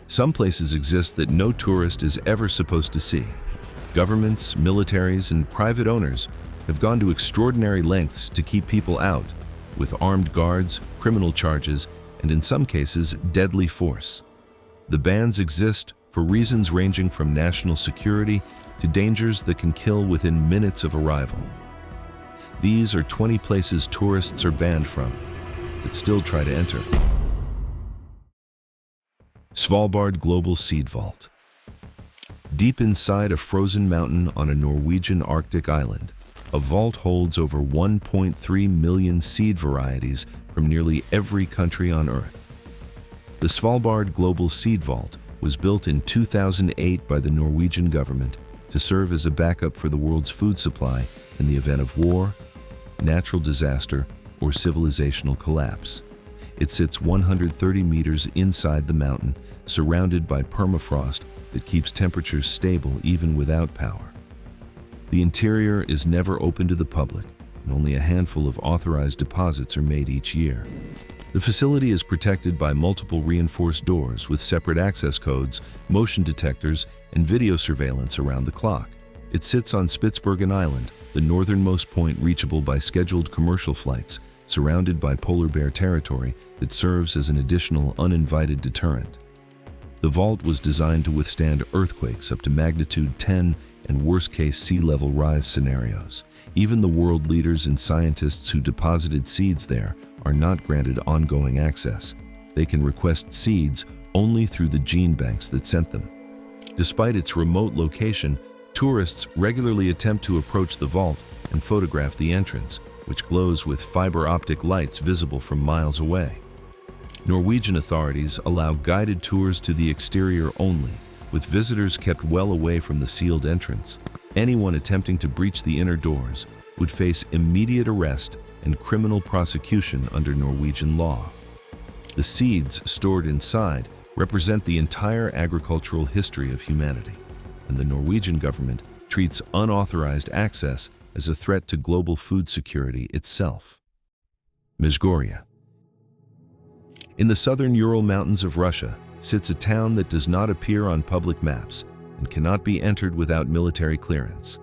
Some places exist that no tourist is ever supposed to see. Governments, militaries, and private owners have gone to extraordinary lengths to keep people out, with armed guards, criminal charges, and in some cases, deadly force. The bans exist for reasons ranging from national security to dangers that can kill within minutes of arrival. These are 20 places tourists are banned from, but still try to enter. Svalbard Global Seed Vault. Deep inside a frozen mountain on a Norwegian Arctic island, a vault holds over 1.3 million seed varieties from nearly every country on Earth. The Svalbard Global Seed Vault was built in 2008 by the Norwegian government to serve as a backup for the world's food supply in the event of war, natural disaster, or civilizational collapse. It sits 130 meters inside the mountain, surrounded by permafrost that keeps temperatures stable even without power. The interior is never open to the public, and only a handful of authorized deposits are made each year. The facility is protected by multiple reinforced doors with separate access codes, motion detectors, and video surveillance around the clock. It sits on Spitsbergen Island, the northernmost point reachable by scheduled commercial flights, surrounded by polar bear territory that serves as an additional uninvited deterrent. The vault was designed to withstand earthquakes up to magnitude 10 and worst-case sea level rise scenarios. Even the world leaders and scientists who deposited seeds there are not granted ongoing access. They can request seeds only through the gene banks that sent them. Despite its remote location, tourists regularly attempt to approach the vault and photograph the entrance, which glows with fiber optic lights visible from miles away. Norwegian authorities allow guided tours to the exterior only, with visitors kept well away from the sealed entrance. Anyone attempting to breach the inner doors would face immediate arrest and criminal prosecution under Norwegian law. The seeds stored inside represent the entire agricultural history of humanity, and the Norwegian government treats unauthorized access as a threat to global food security itself. Mezhgorye. In the southern Ural Mountains of Russia sits a town that does not appear on public maps and cannot be entered without military clearance.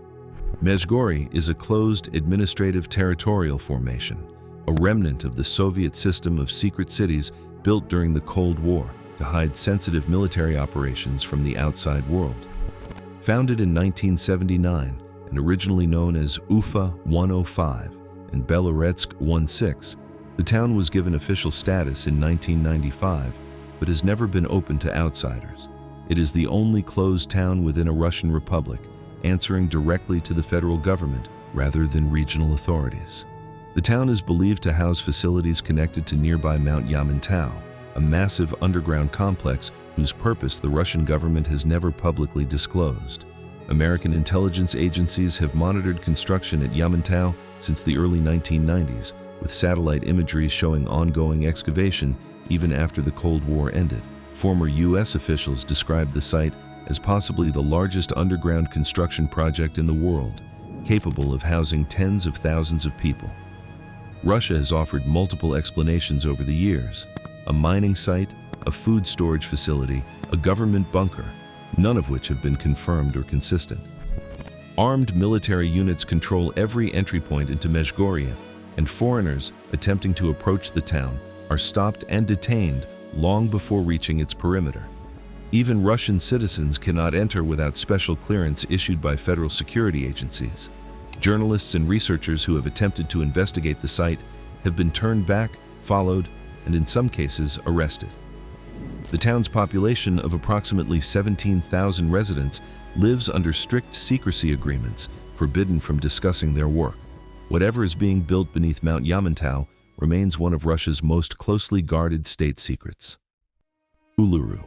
Mezhgorye is a closed administrative territorial formation, a remnant of the Soviet system of secret cities built during the Cold War to hide sensitive military operations from the outside world. Founded in 1979 and originally known as Ufa 105 and Beloretsk 16, the town was given official status in 1995, but has never been open to outsiders. It is the only closed town within a Russian republic, answering directly to the federal government rather than regional authorities. The town is believed to house facilities connected to nearby Mount Yamantau, a massive underground complex whose purpose the Russian government has never publicly disclosed. American intelligence agencies have monitored construction at Yamantau since the early 1990s, with satellite imagery showing ongoing excavation even after the Cold War ended. Former U.S. officials described the site as possibly the largest underground construction project in the world, capable of housing tens of thousands of people. Russia has offered multiple explanations over the years: a mining site, a food storage facility, a government bunker, none of which have been confirmed or consistent. Armed military units control every entry point into Mezhgorye, and foreigners attempting to approach the town are stopped and detained long before reaching its perimeter. Even Russian citizens cannot enter without special clearance issued by federal security agencies. Journalists and researchers who have attempted to investigate the site have been turned back, followed, and in some cases arrested. The town's population of approximately 17,000 residents lives under strict secrecy agreements, forbidden from discussing their work. Whatever is being built beneath Mount Yamantau remains one of Russia's most closely guarded state secrets. Uluru.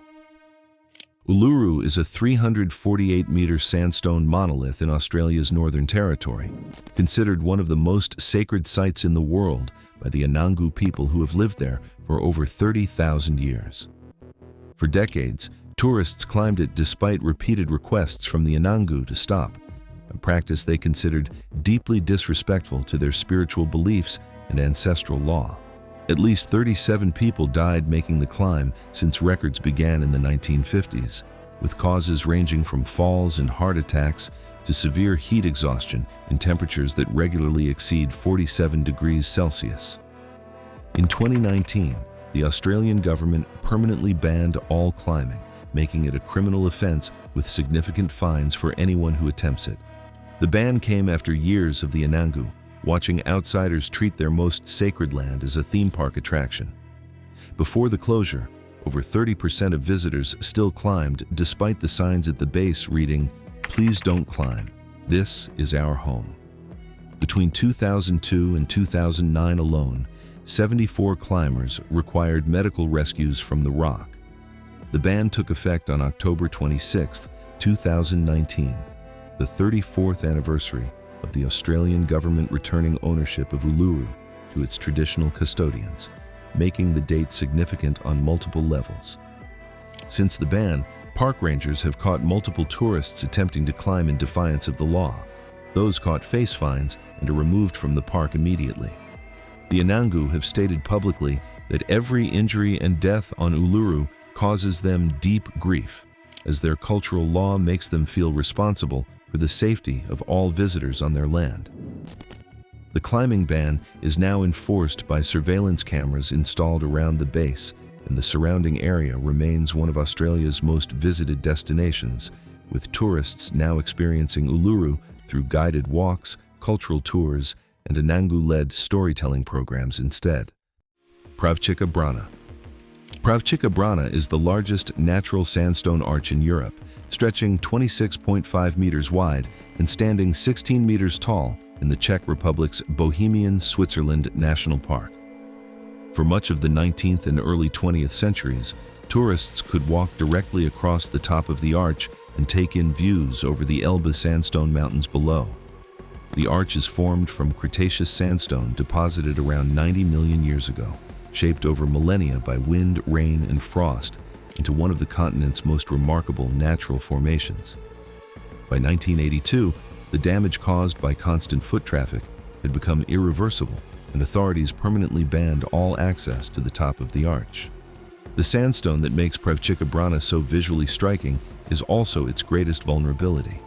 Uluru is a 348-meter sandstone monolith in Australia's Northern Territory, considered one of the most sacred sites in the world by the Anangu people who have lived there for over 30,000 years. For decades, tourists climbed it despite repeated requests from the Anangu to stop, a practice they considered deeply disrespectful to their spiritual beliefs and ancestral law. At least 37 people died making the climb since records began in the 1950s, with causes ranging from falls and heart attacks to severe heat exhaustion in temperatures that regularly exceed 47 degrees Celsius. In 2019, the Australian government permanently banned all climbing, making it a criminal offence with significant fines for anyone who attempts it. The ban came after years of the Anangu watching outsiders treat their most sacred land as a theme park attraction. Before the closure, over 30% of visitors still climbed despite the signs at the base reading, "Please don't climb. This is our home." Between 2002 and 2009 alone, 74 climbers required medical rescues from the rock. The ban took effect on October 26, 2019, the 34th anniversary of the Australian government returning ownership of Uluru to its traditional custodians, making the date significant on multiple levels. Since the ban, park rangers have caught multiple tourists attempting to climb in defiance of the law. Those caught face fines and are removed from the park immediately. The Anangu have stated publicly that every injury and death on Uluru causes them deep grief, as their cultural law makes them feel responsible for the safety of all visitors on their land. The climbing ban is now enforced by surveillance cameras installed around the base, and the surrounding area remains one of Australia's most visited destinations, with tourists now experiencing Uluru through guided walks, cultural tours, and Anangu-led storytelling programs instead. Pravcicka Brana. Pravcicka Brana is the largest natural sandstone arch in Europe, stretching 26.5 meters wide and standing 16 meters tall in the Czech Republic's Bohemian Switzerland National Park. For much of the 19th and early 20th centuries, tourists could walk directly across the top of the arch and take in views over the Elbe sandstone mountains below. The arch is formed from Cretaceous sandstone deposited around 90 million years ago, shaped over millennia by wind, rain, and frost into one of the continent's most remarkable natural formations. By 1982, the damage caused by constant foot traffic had become irreversible, and authorities permanently banned all access to the top of the arch. The sandstone that makes Pravcicka Brana so visually striking is also its greatest vulnerability.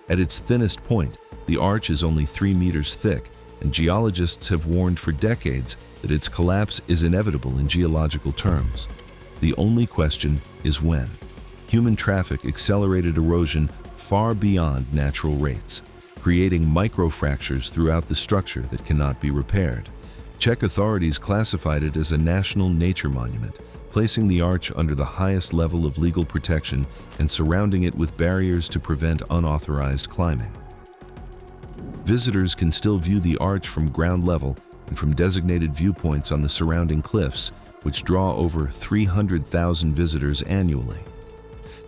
At its thinnest point, the arch is only 3 meters thick, and geologists have warned for decades that its collapse is inevitable in geological terms. The only question is when. Human traffic accelerated erosion far beyond natural rates, creating microfractures throughout the structure that cannot be repaired. Czech authorities classified it as a national nature monument, placing the arch under the highest level of legal protection and surrounding it with barriers to prevent unauthorized climbing. Visitors can still view the arch from ground level and from designated viewpoints on the surrounding cliffs, which draw over 300,000 visitors annually.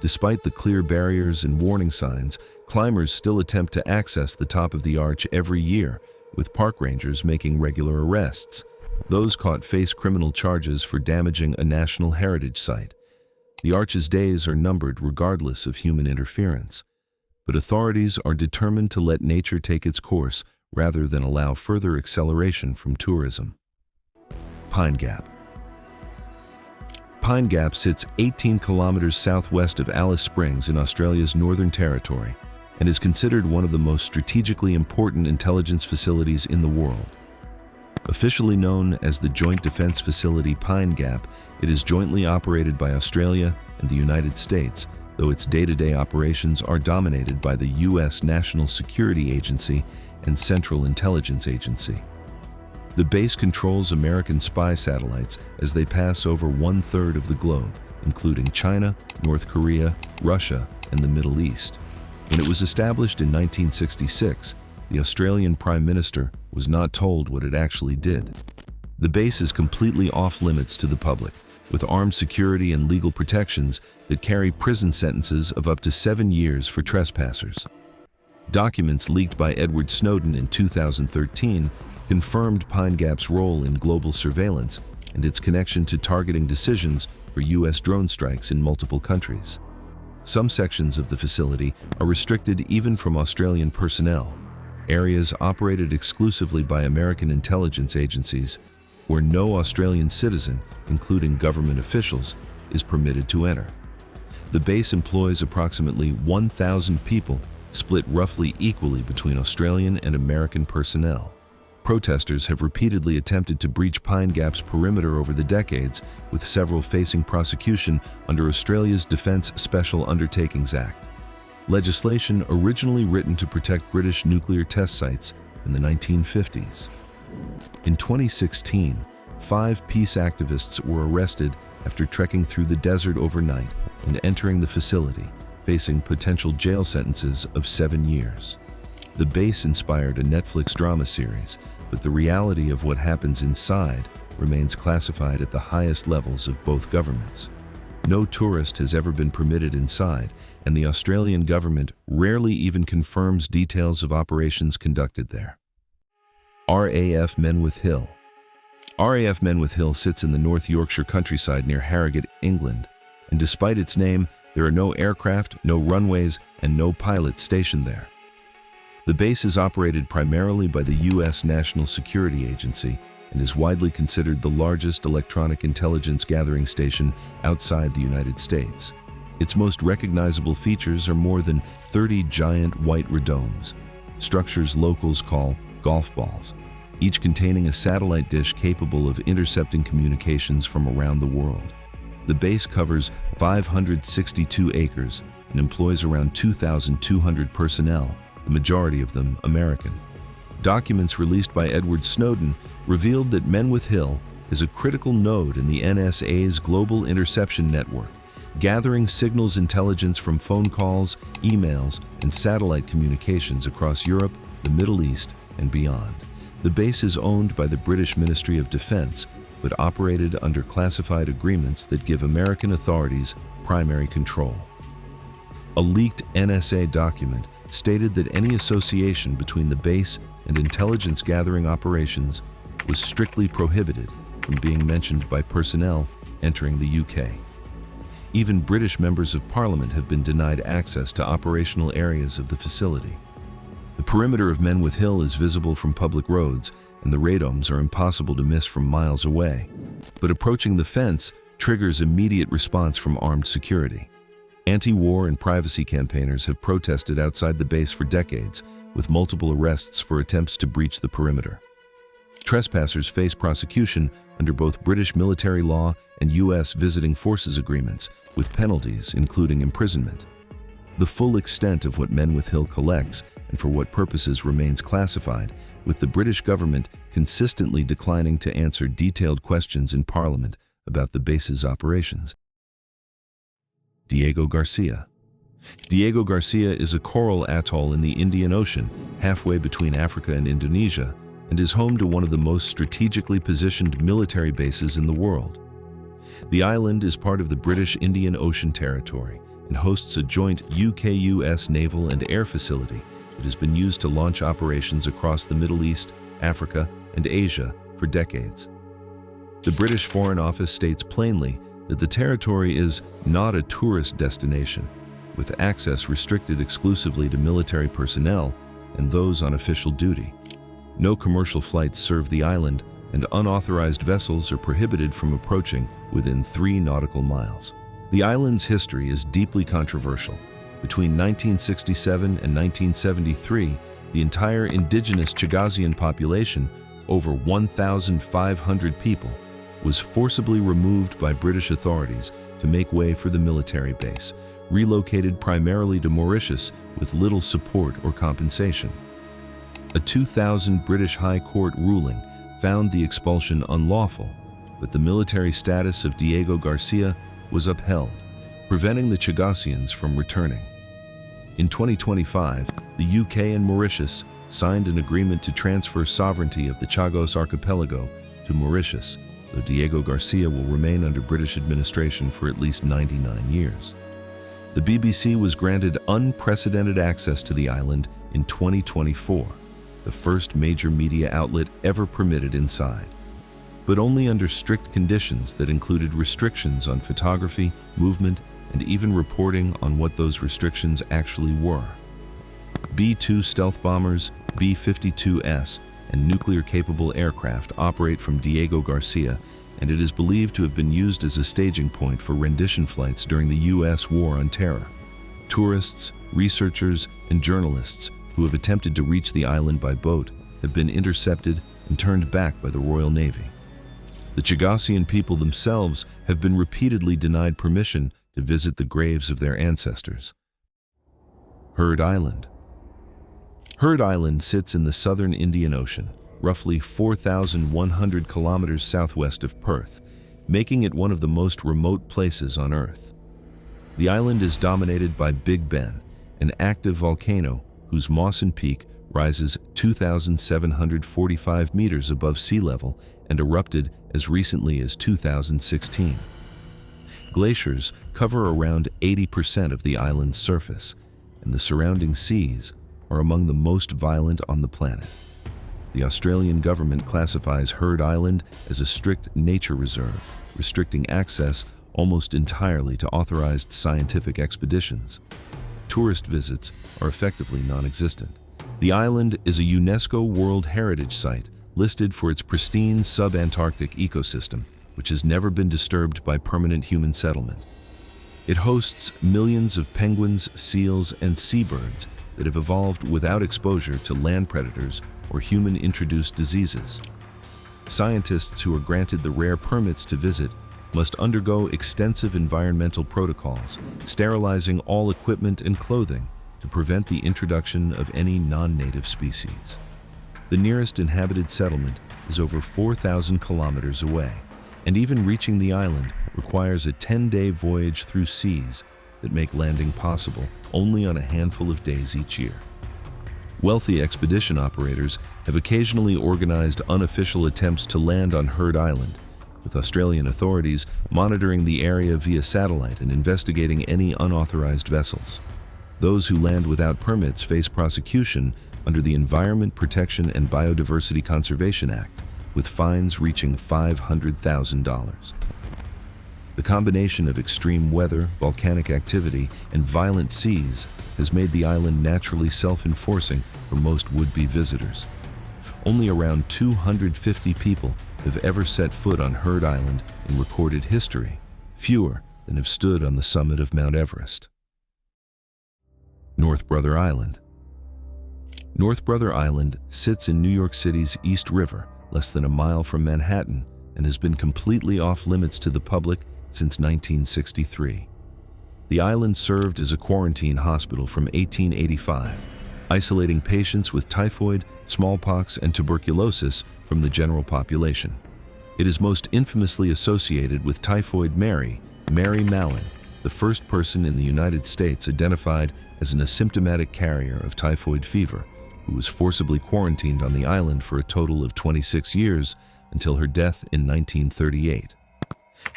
Despite the clear barriers and warning signs, climbers still attempt to access the top of the arch every year, with park rangers making regular arrests. Those caught face criminal charges for damaging a national heritage site. The arch's days are numbered regardless of human interference, but authorities are determined to let nature take its course rather than allow further acceleration from tourism. Pine Gap. Pine Gap sits 18 kilometers southwest of Alice Springs in Australia's Northern Territory and is considered one of the most strategically important intelligence facilities in the world. Officially known as the Joint Defence Facility Pine Gap, it is jointly operated by Australia and the United States, though its day-to-day operations are dominated by the U.S. National Security Agency and Central Intelligence Agency. The base controls American spy satellites as they pass over 1/3 of the globe, including China, North Korea, Russia, and the Middle East. When it was established in 1966, the Australian Prime Minister was not told what it actually did. The base is completely off-limits to the public, with armed security and legal protections that carry prison sentences of up to 7 years for trespassers. Documents leaked by Edward Snowden in 2013 confirmed Pine Gap's role in global surveillance and its connection to targeting decisions for U.S. drone strikes in multiple countries. Some sections of the facility are restricted even from Australian personnel. Areas operated exclusively by American intelligence agencies where no Australian citizen, including government officials, is permitted to enter. The base employs approximately 1,000 people, split roughly equally between Australian and American personnel. Protesters have repeatedly attempted to breach Pine Gap's perimeter over the decades, with several facing prosecution under Australia's Defence Special Undertakings Act, legislation originally written to protect British nuclear test sites in the 1950s. In 2016, 5 peace activists were arrested after trekking through the desert overnight and entering the facility, facing potential jail sentences of 7 years. The base inspired a Netflix drama series, but the reality of what happens inside remains classified at the highest levels of both governments. No tourist has ever been permitted inside, and the Australian government rarely even confirms details of operations conducted there. RAF Menwith Hill. RAF Menwith Hill sits in the North Yorkshire countryside near Harrogate, England, and despite its name, there are no aircraft, no runways, and no pilots stationed there. The base is operated primarily by the U.S. National Security Agency and is widely considered the largest electronic intelligence gathering station outside the United States. Its most recognizable features are more than 30 giant white redomes, structures locals call golf balls, each containing a satellite dish capable of intercepting communications from around the world. The base covers 562 acres and employs around 2,200 personnel, the majority of them American. Documents released by Edward Snowden revealed that Menwith Hill is a critical node in the NSA's global interception network, gathering signals intelligence from phone calls, emails, and satellite communications across Europe, the Middle East, and beyond. The base is owned by the British Ministry of Defence, but operated under classified agreements that give American authorities primary control. A leaked NSA document stated that any association between the base and intelligence gathering operations was strictly prohibited from being mentioned by personnel entering the UK. Even British members of Parliament have been denied access to operational areas of the facility. The perimeter of Menwith Hill is visible from public roads, and the radomes are impossible to miss from miles away. But approaching the fence triggers immediate response from armed security. Anti-war and privacy campaigners have protested outside the base for decades, with multiple arrests for attempts to breach the perimeter. Trespassers face prosecution under both British military law and U.S. visiting forces agreements, with penalties including imprisonment. The full extent of what Menwith Hill collects and for what purposes remains classified, with the British government consistently declining to answer detailed questions in Parliament about the base's operations. Diego Garcia. Diego Garcia is a coral atoll in the Indian Ocean, halfway between Africa and Indonesia, and is home to one of the most strategically positioned military bases in the world. The island is part of the British Indian Ocean Territory and hosts a joint UK-US naval and air facility that has been used to launch operations across the Middle East, Africa, and Asia for decades. The British Foreign Office states plainly that the territory is not a tourist destination, with access restricted exclusively to military personnel and those on official duty. No commercial flights serve the island, and unauthorized vessels are prohibited from approaching within 3 nautical miles. The island's history is deeply controversial. Between 1967 and 1973, the entire indigenous Chagazian population, over 1,500 people, was forcibly removed by British authorities to make way for the military base, relocated primarily to Mauritius with little support or compensation. A 2000 British High Court ruling found the expulsion unlawful, but the military status of Diego Garcia was upheld, preventing the Chagazians from returning. In 2025, the UK and Mauritius signed an agreement to transfer sovereignty of the Chagos archipelago to Mauritius, though Diego Garcia will remain under British administration for at least 99 years. The BBC was granted unprecedented access to the island in 2024, the first major media outlet ever permitted inside, but only under strict conditions that included restrictions on photography, movement, and even reporting on what those restrictions actually were. B-2 stealth bombers, B-52S, and nuclear-capable aircraft operate from Diego Garcia, and it is believed to have been used as a staging point for rendition flights during the U.S. War on Terror. Tourists, researchers, and journalists who have attempted to reach the island by boat have been intercepted and turned back by the Royal Navy. The Chagosian people themselves have been repeatedly denied permission to visit the graves of their ancestors. Heard Island. Heard Island sits in the southern Indian Ocean, roughly 4,100 kilometers southwest of Perth, making it one of the most remote places on Earth. The island is dominated by Big Ben, an active volcano whose Mawson Peak rises 2,745 meters above sea level and erupted as recently as 2016. Glaciers cover around 80% of the island's surface, and the surrounding seas are among the most violent on the planet. The Australian government classifies Heard Island as a strict nature reserve, restricting access almost entirely to authorized scientific expeditions. Tourist visits are effectively non-existent. The island is a UNESCO World Heritage Site listed for its pristine sub-Antarctic ecosystem, which has never been disturbed by permanent human settlement. It hosts millions of penguins, seals, and seabirds that have evolved without exposure to land predators or human-introduced diseases. Scientists who are granted the rare permits to visit must undergo extensive environmental protocols, sterilizing all equipment and clothing to prevent the introduction of any non-native species. The nearest inhabited settlement is over 4,000 kilometers away, and even reaching the island requires a 10-day voyage through seas that make landing possible only on a handful of days each year. Wealthy expedition operators have occasionally organized unofficial attempts to land on Heard Island, with Australian authorities monitoring the area via satellite and investigating any unauthorized vessels. Those who land without permits face prosecution under the Environment Protection and Biodiversity Conservation Act, with fines reaching $500,000. The combination of extreme weather, volcanic activity, and violent seas has made the island naturally self-enforcing for most would-be visitors. Only around 250 people have ever set foot on Heard Island in recorded history, fewer than have stood on the summit of Mount Everest. North Brother Island. North Brother Island sits in New York City's East River, less than a mile from Manhattan, and has been completely off-limits to the public since 1963. The island served as a quarantine hospital from 1885, isolating patients with typhoid, smallpox, and tuberculosis from the general population. It is most infamously associated with Typhoid Mary Mallon, the first person in the United States identified as an asymptomatic carrier of typhoid fever, who was forcibly quarantined on the island for a total of 26 years until her death in 1938.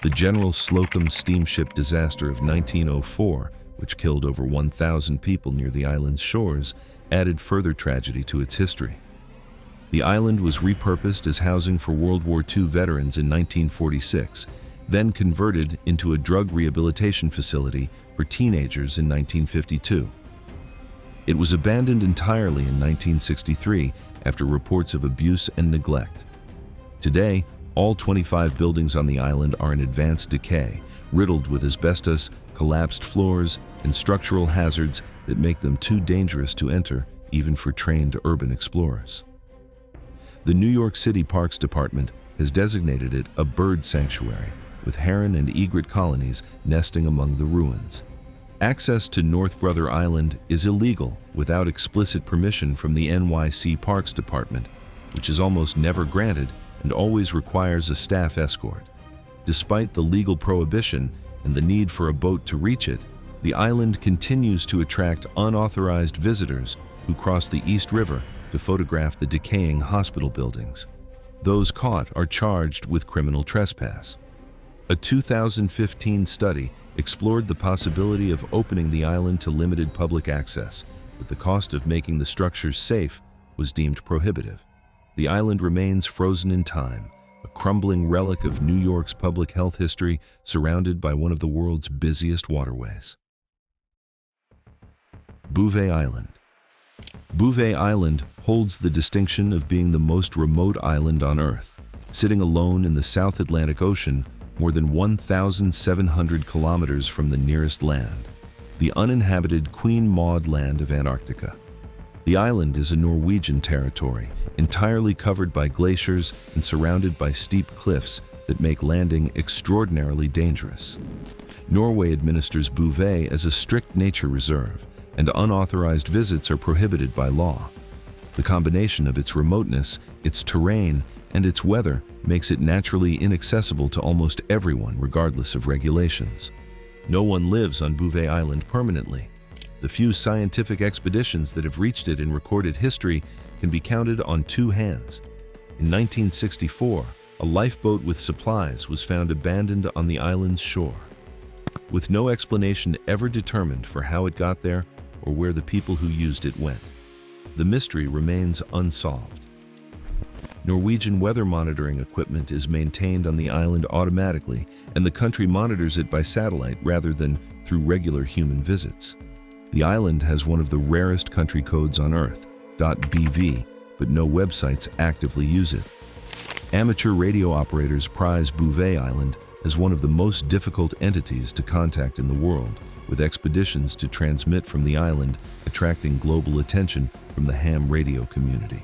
The General Slocum steamship disaster of 1904, which killed over 1,000 people near the island's shores, added further tragedy to its history. The island was repurposed as housing for World War II veterans in 1946, then converted into a drug rehabilitation facility for teenagers in 1952. It was abandoned entirely in 1963 after reports of abuse and neglect. Today, all 25 buildings on the island are in advanced decay, riddled with asbestos, collapsed floors, and structural hazards that make them too dangerous to enter even for trained urban explorers. The New York City Parks Department has designated it a bird sanctuary, with heron and egret colonies nesting among the ruins. Access to North Brother Island is illegal without explicit permission from the NYC Parks Department, which is almost never granted and always requires a staff escort. Despite the legal prohibition and the need for a boat to reach it, the island continues to attract unauthorized visitors who cross the East River to photograph the decaying hospital buildings. Those caught are charged with criminal trespass. A 2015 study explored the possibility of opening the island to limited public access, but the cost of making the structures safe was deemed prohibitive. The island remains frozen in time, a crumbling relic of New York's public health history surrounded by one of the world's busiest waterways. Bouvet Island. Bouvet Island holds the distinction of being the most remote island on Earth, sitting alone in the South Atlantic Ocean, more than 1,700 kilometers from the nearest land, the uninhabited Queen Maud Land of Antarctica. The island is a Norwegian territory, entirely covered by glaciers and surrounded by steep cliffs that make landing extraordinarily dangerous. Norway administers Bouvet as a strict nature reserve, and unauthorized visits are prohibited by law. The combination of its remoteness, its terrain, and its weather makes it naturally inaccessible to almost everyone regardless of regulations. No one lives on Bouvet Island permanently. The few scientific expeditions that have reached it in recorded history can be counted on two hands. In 1964, a lifeboat with supplies was found abandoned on the island's shore, with no explanation ever determined for how it got there or where the people who used it went. The mystery remains unsolved. Norwegian weather monitoring equipment is maintained on the island automatically, and the country monitors it by satellite rather than through regular human visits. The island has one of the rarest country codes on Earth, .bv, but no websites actively use it. Amateur radio operators prize Bouvet Island as one of the most difficult entities to contact in the world, with expeditions to transmit from the island attracting global attention from the ham radio community.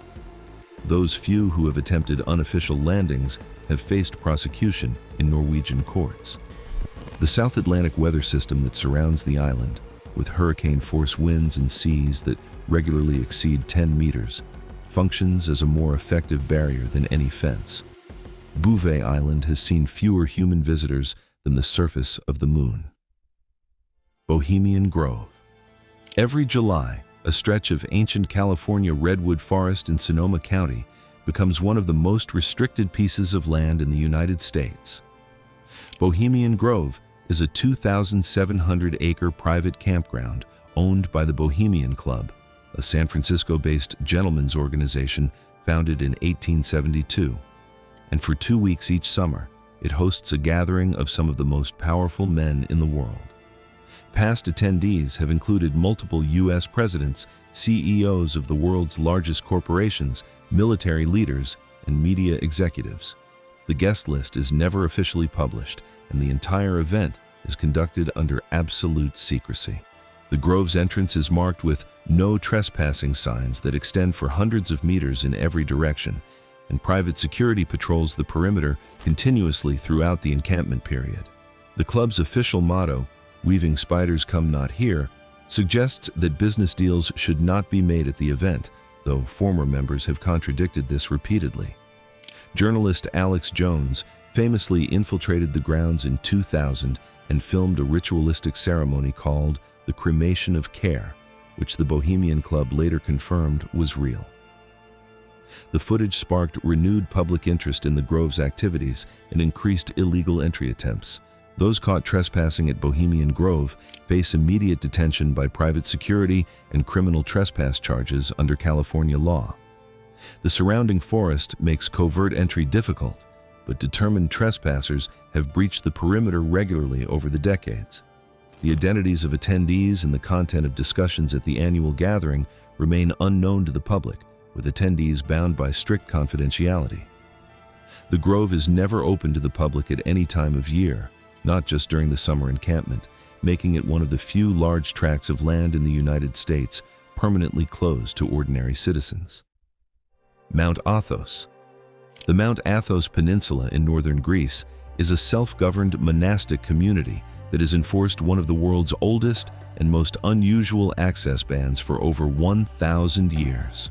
Those few who have attempted unofficial landings have faced prosecution in Norwegian courts. The South Atlantic weather system that surrounds the island, with hurricane-force winds and seas that regularly exceed 10 meters, functions as a more effective barrier than any fence. Bouvet Island has seen fewer human visitors than the surface of the moon. Bohemian Grove. Every July, a stretch of ancient California redwood forest in Sonoma County becomes one of the most restricted pieces of land in the United States. Bohemian Grove is a 2,700-acre private campground owned by the Bohemian Club, a San Francisco-based gentlemen's organization founded in 1872. And for 2 weeks each summer, it hosts a gathering of some of the most powerful men in the world. Past attendees have included multiple U.S. presidents, CEOs of the world's largest corporations, military leaders, and media executives. The guest list is never officially published, and the entire event is conducted under absolute secrecy. The Grove's entrance is marked with "No Trespassing" signs that extend for hundreds of meters in every direction, and private security patrols the perimeter continuously throughout the encampment period. The club's official motto, "Weaving spiders come not here," suggests that business deals should not be made at the event, though former members have contradicted this repeatedly. Journalist Alex Jones famously infiltrated the grounds in 2000 and filmed a ritualistic ceremony called the Cremation of Care, which the Bohemian Club later confirmed was real. The footage sparked renewed public interest in the Grove's activities and increased illegal entry attempts. Those caught trespassing at Bohemian Grove face immediate detention by private security and criminal trespass charges under California law. The surrounding forest makes covert entry difficult, but determined trespassers have breached the perimeter regularly over the decades. The identities of attendees and the content of discussions at the annual gathering remain unknown to the public, with attendees bound by strict confidentiality. The Grove is never open to the public at any time of year, not just during the summer encampment, making it one of the few large tracts of land in the United States permanently closed to ordinary citizens. Mount Athos. The Mount Athos Peninsula in northern Greece is a self-governed monastic community that has enforced one of the world's oldest and most unusual access bans for over 1,000 years.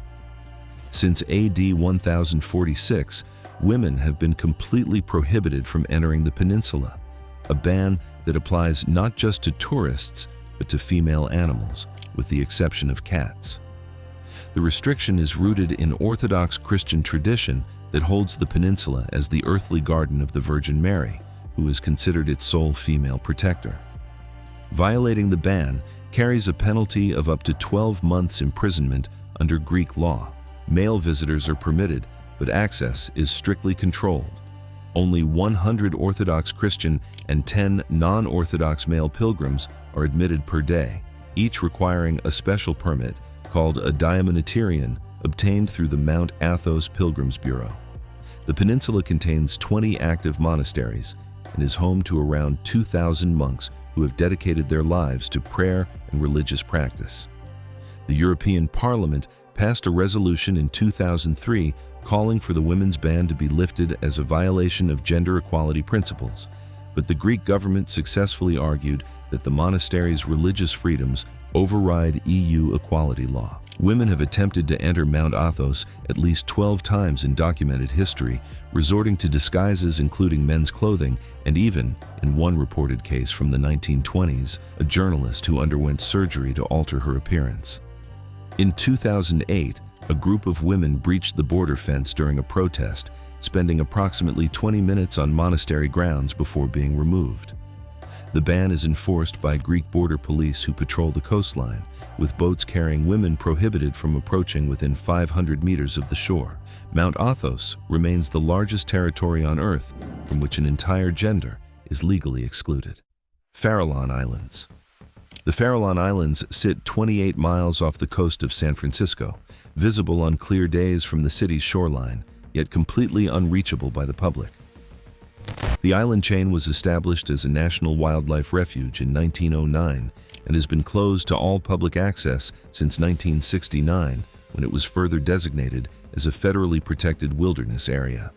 Since AD 1046, women have been completely prohibited from entering the peninsula, a ban that applies not just to tourists, but to female animals, with the exception of cats. The restriction is rooted in Orthodox Christian tradition that holds the peninsula as the earthly garden of the Virgin Mary, who is considered its sole female protector. Violating the ban carries a penalty of up to 12 months imprisonment under Greek law. Male visitors are permitted, but access is strictly controlled. Only 100 Orthodox Christian and 10 non-Orthodox male pilgrims are admitted per day, each requiring a special permit called a diamanitarian obtained through the Mount Athos Pilgrims Bureau. The peninsula contains 20 active monasteries and is home to around 2,000 monks who have dedicated their lives to prayer and religious practice. The European Parliament passed a resolution in 2003 calling for the women's ban to be lifted as a violation of gender equality principles, but the Greek government successfully argued that the monastery's religious freedoms override EU equality law. Women have attempted to enter Mount Athos at least 12 times in documented history, resorting to disguises including men's clothing, and even, in one reported case from the 1920s, a journalist who underwent surgery to alter her appearance. In 2008, a group of women breached the border fence during a protest, spending approximately 20 minutes on monastery grounds before being removed. The ban is enforced by Greek border police who patrol the coastline, with boats carrying women prohibited from approaching within 500 meters of the shore. Mount Athos remains the largest territory on Earth from which an entire gender is legally excluded. Farallon Islands. The Farallon Islands sit 28 miles off the coast of San Francisco, visible on clear days from the city's shoreline, yet completely unreachable by the public. The island chain was established as a national wildlife refuge in 1909 and has been closed to all public access since 1969, when it was further designated as a federally protected wilderness area.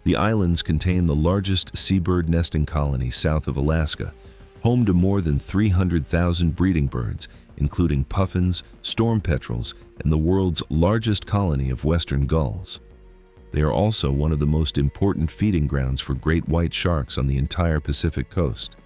The islands contain the largest seabird nesting colony south of Alaska, home to more than 300,000 breeding birds, including puffins, storm petrels, and the world's largest colony of western gulls. They are also one of the most important feeding grounds for great white sharks on the entire Pacific coast.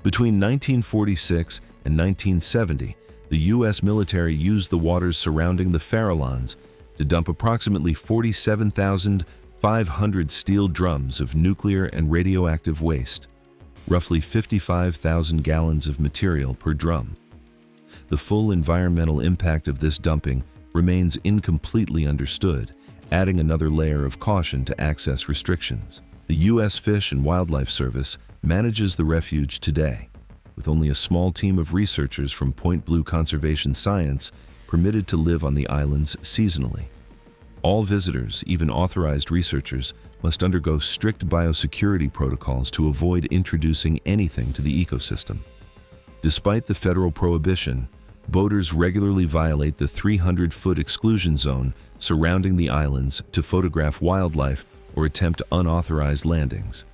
Between 1946 and 1970, the U.S. military used the waters surrounding the Farallons to dump approximately 47,500 steel drums of nuclear and radioactive waste, roughly 55,000 gallons of material per drum. The full environmental impact of this dumping remains incompletely understood, adding another layer of caution to access restrictions. The U.S. Fish and Wildlife Service manages the refuge today, with only a small team of researchers from Point Blue Conservation Science permitted to live on the islands seasonally. All visitors, even authorized researchers, must undergo strict biosecurity protocols to avoid introducing anything to the ecosystem. Despite the federal prohibition, boaters regularly violate the 300-foot exclusion zone surrounding the islands to photograph wildlife or attempt unauthorized landings.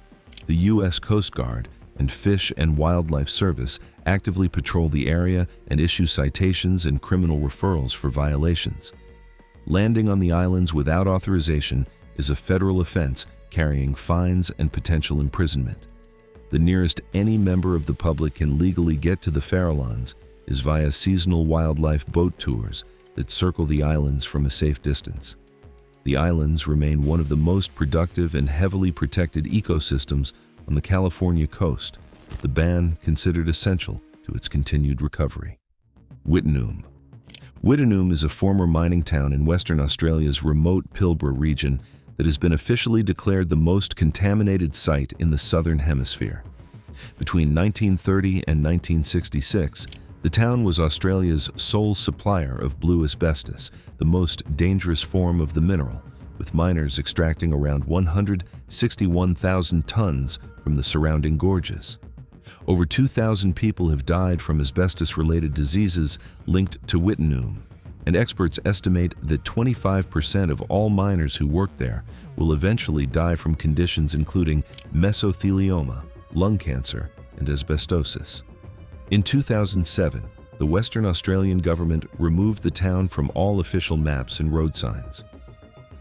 The U.S. Coast Guard and Fish and Wildlife Service actively patrol the area and issue citations and criminal referrals for violations. Landing on the islands without authorization is a federal offense carrying fines and potential imprisonment. The nearest any member of the public can legally get to the Farallons is via seasonal wildlife boat tours that circle the islands from a safe distance. The islands remain one of the most productive and heavily protected ecosystems on the California coast, with the ban considered essential to its continued recovery. Wittenoom. Wittenoom is a former mining town in Western Australia's remote Pilbara region that has been officially declared the most contaminated site in the Southern Hemisphere. Between 1930 and 1966, the town was Australia's sole supplier of blue asbestos, the most dangerous form of the mineral, with miners extracting around 161,000 tons from the surrounding gorges. Over 2,000 people have died from asbestos-related diseases linked to Wittenoom, and experts estimate that 25% of all miners who work there will eventually die from conditions including mesothelioma, lung cancer, and asbestosis. In 2007, the Western Australian government removed the town from all official maps and road signs.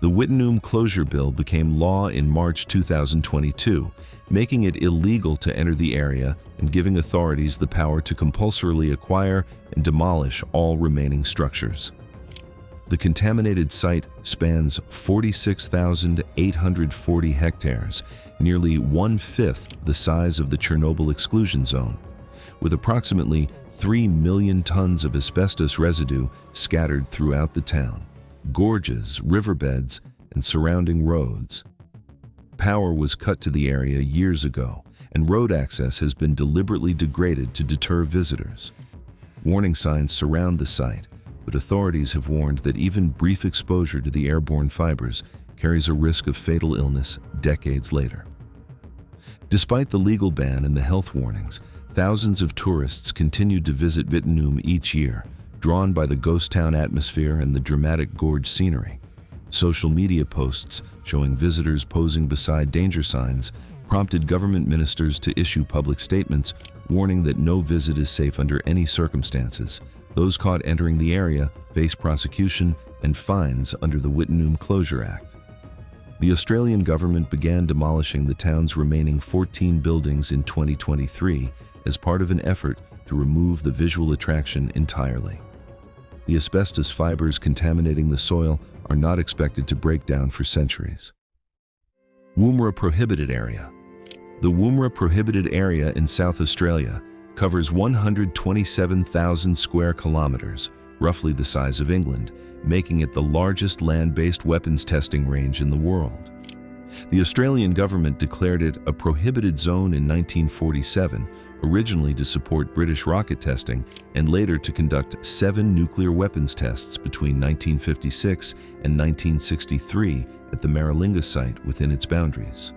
The Wittenoom Closure Bill became law in March 2022, making it illegal to enter the area and giving authorities the power to compulsorily acquire and demolish all remaining structures. The contaminated site spans 46,840 hectares, nearly one-fifth the size of the Chernobyl exclusion zone, with approximately 3 million tons of asbestos residue scattered throughout the town, gorges, riverbeds, and surrounding roads. Power was cut to the area years ago, and road access has been deliberately degraded to deter visitors. Warning signs surround the site, but authorities have warned that even brief exposure to the airborne fibers carries a risk of fatal illness decades later. Despite the legal ban and the health warnings, thousands of tourists continued to visit Wittenoom each year, drawn by the ghost town atmosphere and the dramatic gorge scenery. Social media posts showing visitors posing beside danger signs prompted government ministers to issue public statements warning that no visit is safe under any circumstances. Those caught entering the area face prosecution and fines under the Wittenoom Closure Act. The Australian government began demolishing the town's remaining 14 buildings in 2023 as part of an effort to remove the visual attraction entirely. The asbestos fibers contaminating the soil are not expected to break down for centuries. Woomera Prohibited Area. The Woomera Prohibited Area in South Australia covers 127,000 square kilometers, roughly the size of England, making it the largest land-based weapons testing range in the world. The Australian government declared it a prohibited zone in 1947, originally to support British rocket testing and later to conduct 7 nuclear weapons tests between 1956 and 1963 at the Maralinga site within its boundaries.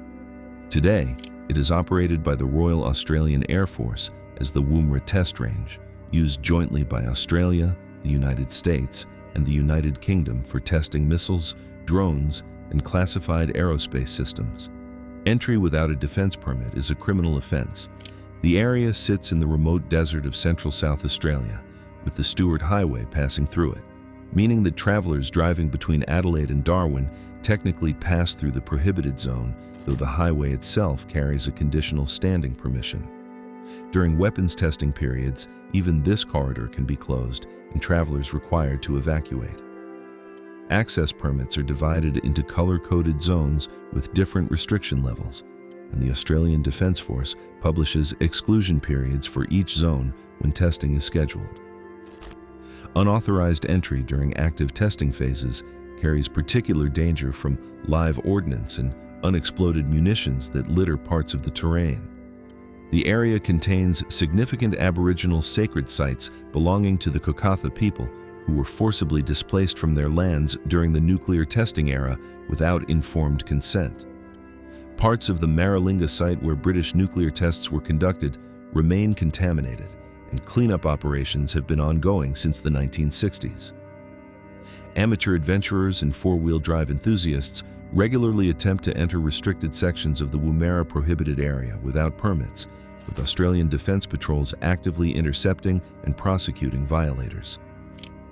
Today, it is operated by the Royal Australian Air Force as the Woomera Test Range, used jointly by Australia, the United States, and the United Kingdom for testing missiles, drones, and classified aerospace systems. Entry without a defense permit is a criminal offense. The area sits in the remote desert of central South Australia, with the Stewart Highway passing through it, meaning that travelers driving between Adelaide and Darwin technically pass through the prohibited zone, though the highway itself carries a conditional standing permission. During weapons testing periods, even this corridor can be closed and travelers required to evacuate. Access permits are divided into color-coded zones with different restriction levels, and the Australian Defence Force publishes exclusion periods for each zone when testing is scheduled. Unauthorized entry during active testing phases carries particular danger from live ordnance and unexploded munitions that litter parts of the terrain. The area contains significant Aboriginal sacred sites belonging to the Coca-Cola people who were forcibly displaced from their lands during the nuclear testing era without informed consent. Parts of the Maralinga site where British nuclear tests were conducted remain contaminated, and cleanup operations have been ongoing since the 1960s. Amateur adventurers and four-wheel drive enthusiasts regularly attempt to enter restricted sections of the Woomera Prohibited Area without permits, with Australian Defence Patrols actively intercepting and prosecuting violators.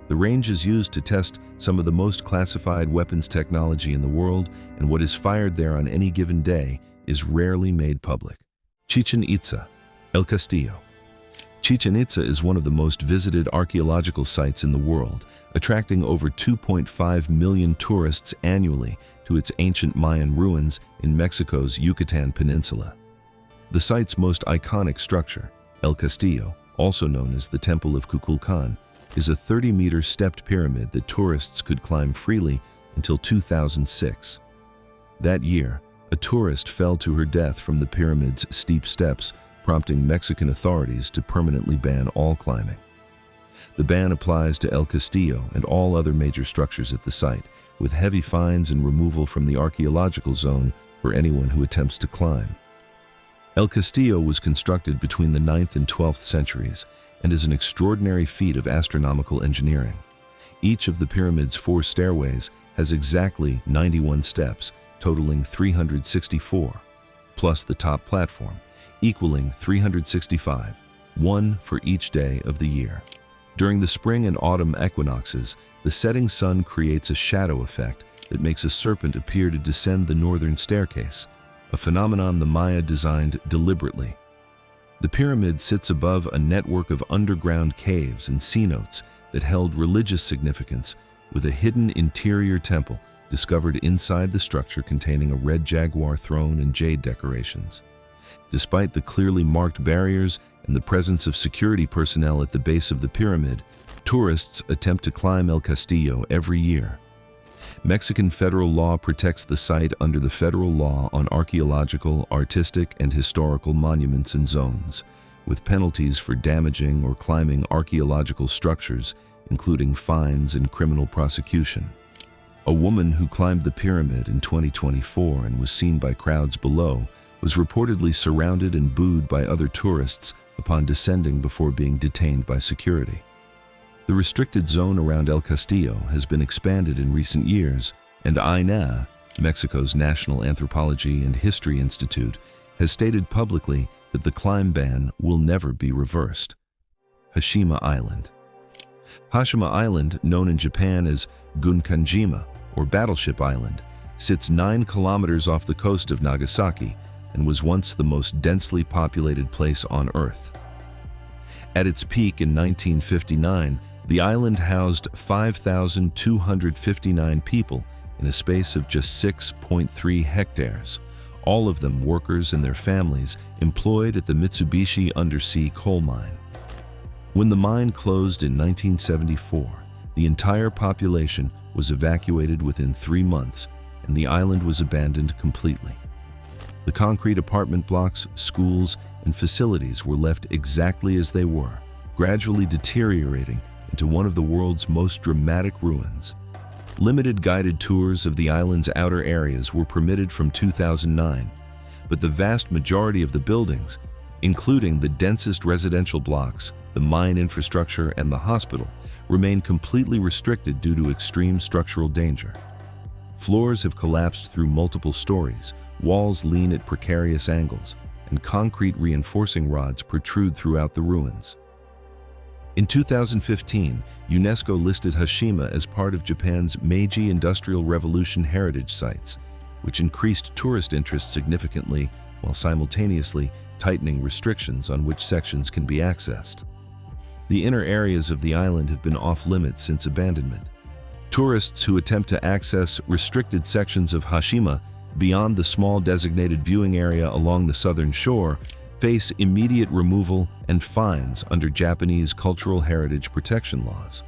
The range is used to test some of the most classified weapons technology in the world, and what is fired there on any given day is rarely made public. Chichen Itza, El Castillo. Chichen Itza is one of the most visited archaeological sites in the world, attracting over 2.5 million tourists annually to its ancient Mayan ruins in Mexico's Yucatan Peninsula. The site's most iconic structure, El Castillo, also known as the Temple of Kukulkan, is a 30-meter stepped pyramid that tourists could climb freely until 2006. That year, a tourist fell to her death from the pyramid's steep steps, prompting Mexican authorities to permanently ban all climbing. The ban applies to El Castillo and all other major structures at the site, with heavy fines and removal from the archaeological zone for anyone who attempts to climb. El Castillo was constructed between the 9th and 12th centuries and is an extraordinary feat of astronomical engineering. Each of the pyramid's 4 stairways has exactly 91 steps, totaling 364, plus the top platform, equaling 365, one for each day of the year. During the spring and autumn equinoxes, the setting sun creates a shadow effect that makes a serpent appear to descend the northern staircase, a phenomenon the Maya designed deliberately. The pyramid sits above a network of underground caves and cenotes that held religious significance, with a hidden interior temple discovered inside the structure containing a red jaguar throne and jade decorations. Despite the clearly marked barriers and the presence of security personnel at the base of the pyramid, tourists attempt to climb El Castillo every year. Mexican federal law protects the site under the Federal Law on Archaeological, Artistic, and Historical Monuments and Zones, with penalties for damaging or climbing archaeological structures, including fines and criminal prosecution. A woman who climbed the pyramid in 2024 and was seen by crowds below was reportedly surrounded and booed by other tourists upon descending before being detained by security. The restricted zone around El Castillo has been expanded in recent years, and INAH, Mexico's National Anthropology and History Institute, has stated publicly that the climb ban will never be reversed. Hashima Island. Hashima Island, known in Japan as Gunkanjima, or Battleship Island, sits 9 kilometers off the coast of Nagasaki and was once the most densely populated place on Earth. At its peak in 1959, the island housed 5,259 people in a space of just 6.3 hectares, all of them workers and their families employed at the Mitsubishi undersea coal mine. When the mine closed in 1974, the entire population was evacuated within 3 months, and the island was abandoned completely. The concrete apartment blocks, schools, and facilities were left exactly as they were, gradually deteriorating into one of the world's most dramatic ruins. Limited guided tours of the island's outer areas were permitted from 2009, but the vast majority of the buildings, including the densest residential blocks, the mine infrastructure, and the hospital, remain completely restricted due to extreme structural danger. Floors have collapsed through multiple stories, walls lean at precarious angles, and concrete reinforcing rods protrude throughout the ruins. In 2015, UNESCO listed Hashima as part of Japan's Meiji Industrial Revolution heritage sites, which increased tourist interest significantly while simultaneously tightening restrictions on which sections can be accessed. The inner areas of the island have been off-limits since abandonment. Tourists who attempt to access restricted sections of Hashima beyond the small designated viewing area along the southern shore face immediate removal and fines under Japanese cultural heritage protection laws.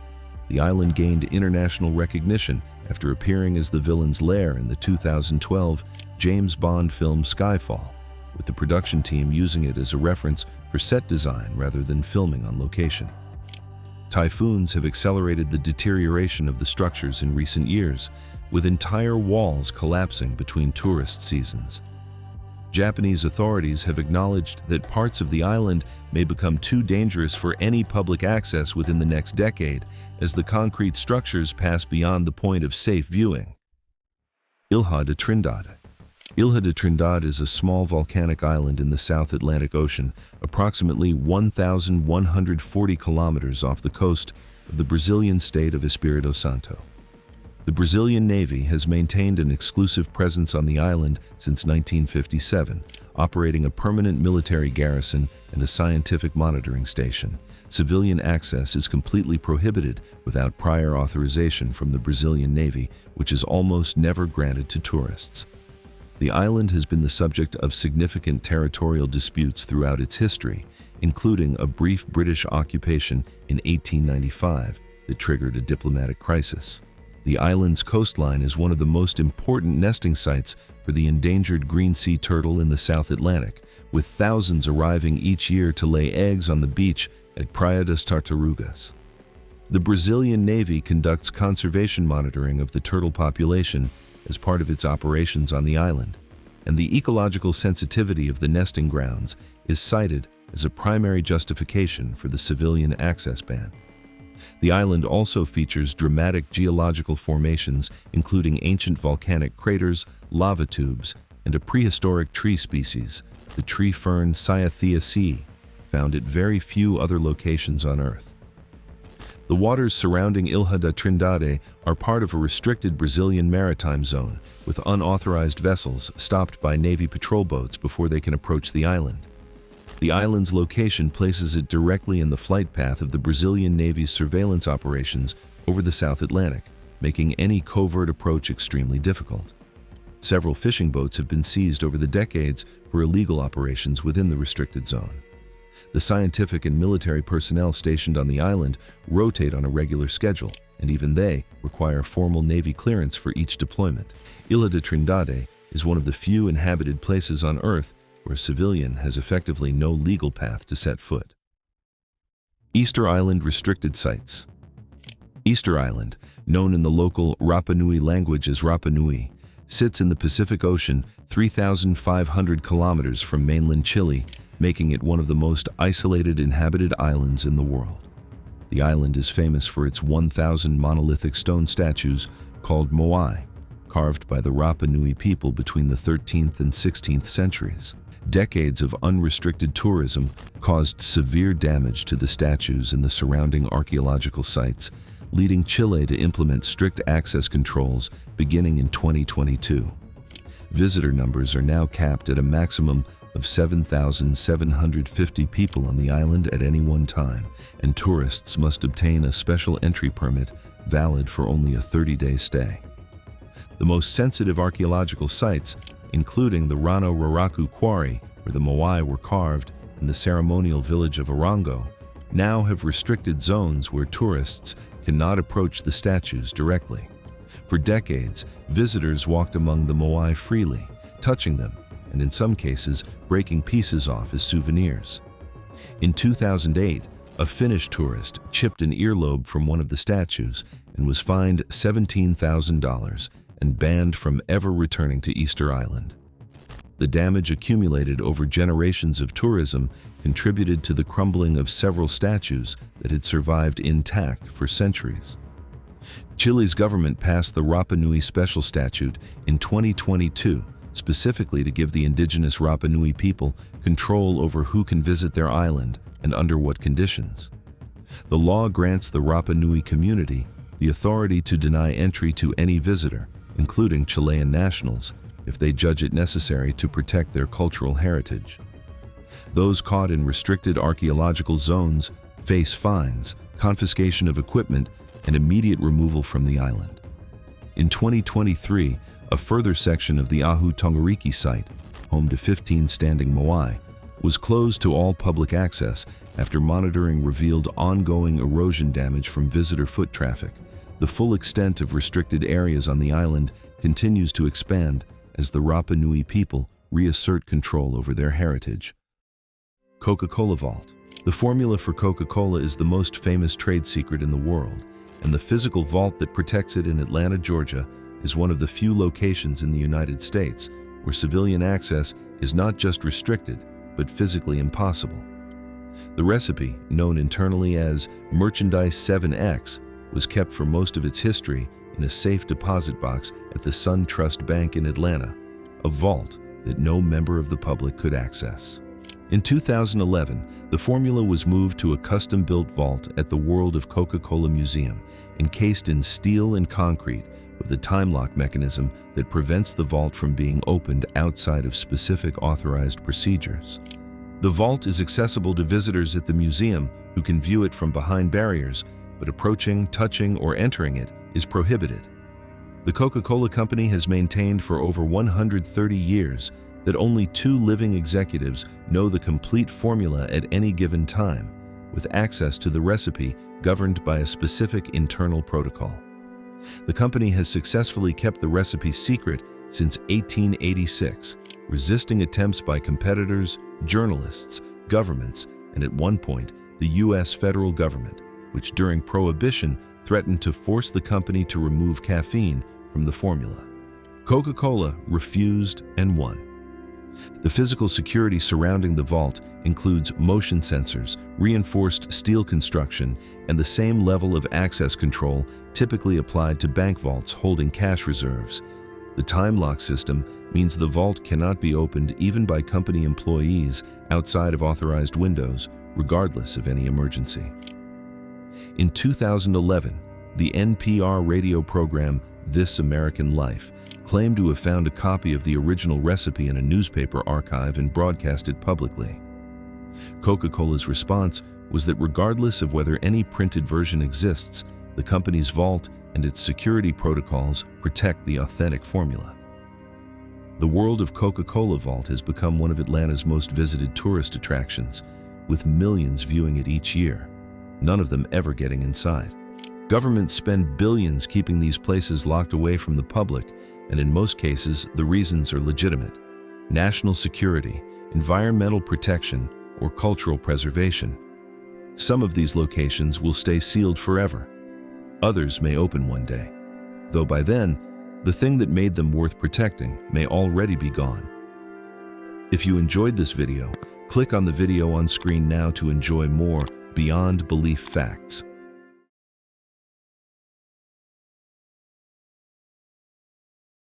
The island gained international recognition after appearing as the villain's lair in the 2012 James Bond film Skyfall, with the production team using it as a reference for set design rather than filming on location. Typhoons have accelerated the deterioration of the structures in recent years, with entire walls collapsing between tourist seasons. Japanese authorities have acknowledged that parts of the island may become too dangerous for any public access within the next decade as the concrete structures pass beyond the point of safe viewing. Ilha da Trindade. Ilha da Trindade is a small volcanic island in the South Atlantic Ocean, approximately 1,140 kilometers off the coast of the Brazilian state of Espírito Santo. The Brazilian Navy has maintained an exclusive presence on the island since 1957, operating a permanent military garrison and a scientific monitoring station. Civilian access is completely prohibited without prior authorization from the Brazilian Navy, which is almost never granted to tourists. The island has been the subject of significant territorial disputes throughout its history, including a brief British occupation in 1895 that triggered a diplomatic crisis. The island's coastline is one of the most important nesting sites for the endangered green sea turtle in the South Atlantic, with thousands arriving each year to lay eggs on the beach at Praia das Tartarugas. The Brazilian Navy conducts conservation monitoring of the turtle population as part of its operations on the island, and the ecological sensitivity of the nesting grounds is cited as a primary justification for the civilian access ban. The island also features dramatic geological formations, including ancient volcanic craters, lava tubes, and a prehistoric tree species, the tree fern Cyatheaceae, found at very few other locations on Earth. The waters surrounding Ilha da Trindade are part of a restricted Brazilian maritime zone, with unauthorized vessels stopped by Navy patrol boats before they can approach the island. The island's location places it directly in the flight path of the Brazilian Navy's surveillance operations over the South Atlantic, making any covert approach extremely difficult. Several fishing boats have been seized over the decades for illegal operations within the restricted zone. The scientific and military personnel stationed on the island rotate on a regular schedule, and even they require formal Navy clearance for each deployment. Ilha da Trindade is one of the few inhabited places on Earth where a civilian has effectively no legal path to set foot. Easter Island Restricted Sites. Easter Island, known in the local Rapa Nui language as Rapa Nui, sits in the Pacific Ocean 3,500 kilometers from mainland Chile, making it one of the most isolated inhabited islands in the world. The island is famous for its 1,000 monolithic stone statues called moai, carved by the Rapa Nui people between the 13th and 16th centuries. Decades of unrestricted tourism caused severe damage to the statues and the surrounding archaeological sites, leading Chile to implement strict access controls beginning in 2022. Visitor numbers are now capped at a maximum of 7,750 people on the island at any one time, and tourists must obtain a special entry permit valid for only a 30-day stay. The most sensitive archaeological sites, including the Rano Raraku quarry, where the moai were carved, and the ceremonial village of Arango, now have restricted zones where tourists cannot approach the statues directly. For decades, visitors walked among the moai freely, touching them, and in some cases, breaking pieces off as souvenirs. In 2008, a Finnish tourist chipped an earlobe from one of the statues and was fined $17,000 and banned from ever returning to Easter Island. The damage accumulated over generations of tourism contributed to the crumbling of several statues that had survived intact for centuries. Chile's government passed the Rapa Nui Special Statute in 2022, specifically to give the indigenous Rapa Nui people control over who can visit their island and under what conditions. The law grants the Rapa Nui community the authority to deny entry to any visitor, including Chilean nationals, if they judge it necessary to protect their cultural heritage. Those caught in restricted archaeological zones face fines, confiscation of equipment, and immediate removal from the island. In 2023, a further section of the Ahu Tongariki site, home to 15 standing moai, was closed to all public access after monitoring revealed ongoing erosion damage from visitor foot traffic. The full extent of restricted areas on the island continues to expand as the Rapa Nui people reassert control over their heritage. Coca-Cola Vault. The formula for Coca-Cola is the most famous trade secret in the world, and the physical vault that protects it in Atlanta, Georgia, is one of the few locations in the United States where civilian access is not just restricted, but physically impossible. The recipe, known internally as Merchandise 7X, was kept for most of its history in a safe deposit box at the Sun Trust Bank in Atlanta, a vault that no member of the public could access. In 2011, the formula was moved to a custom-built vault at the World of Coca-Cola Museum, encased in steel and concrete with a time lock mechanism that prevents the vault from being opened outside of specific authorized procedures. The vault is accessible to visitors at the museum who can view it from behind barriers, but approaching, touching, or entering it is prohibited. The Coca-Cola Company has maintained for over 130 years that only 2 living executives know the complete formula at any given time, with access to the recipe governed by a specific internal protocol. The company has successfully kept the recipe secret since 1886, resisting attempts by competitors, journalists, governments, and at one point, the U.S. federal government, which during Prohibition threatened to force the company to remove caffeine from the formula. Coca-Cola refused and won. The physical security surrounding the vault includes motion sensors, reinforced steel construction, and the same level of access control typically applied to bank vaults holding cash reserves. The time lock system means the vault cannot be opened even by company employees outside of authorized windows, regardless of any emergency. In 2011, the NPR radio program This American Life claimed to have found a copy of the original recipe in a newspaper archive and broadcast it publicly. Coca-Cola's response was that regardless of whether any printed version exists, the company's vault and its security protocols protect the authentic formula. The World of Coca-Cola Vault has become one of Atlanta's most visited tourist attractions, with millions viewing it each year, none of them ever getting inside. Governments spend billions keeping these places locked away from the public, and in most cases, the reasons are legitimate: national security, environmental protection, or cultural preservation. Some of these locations will stay sealed forever. Others may open one day, though by then, the thing that made them worth protecting may already be gone. If you enjoyed this video, click on the video on screen now to enjoy more beyond belief facts.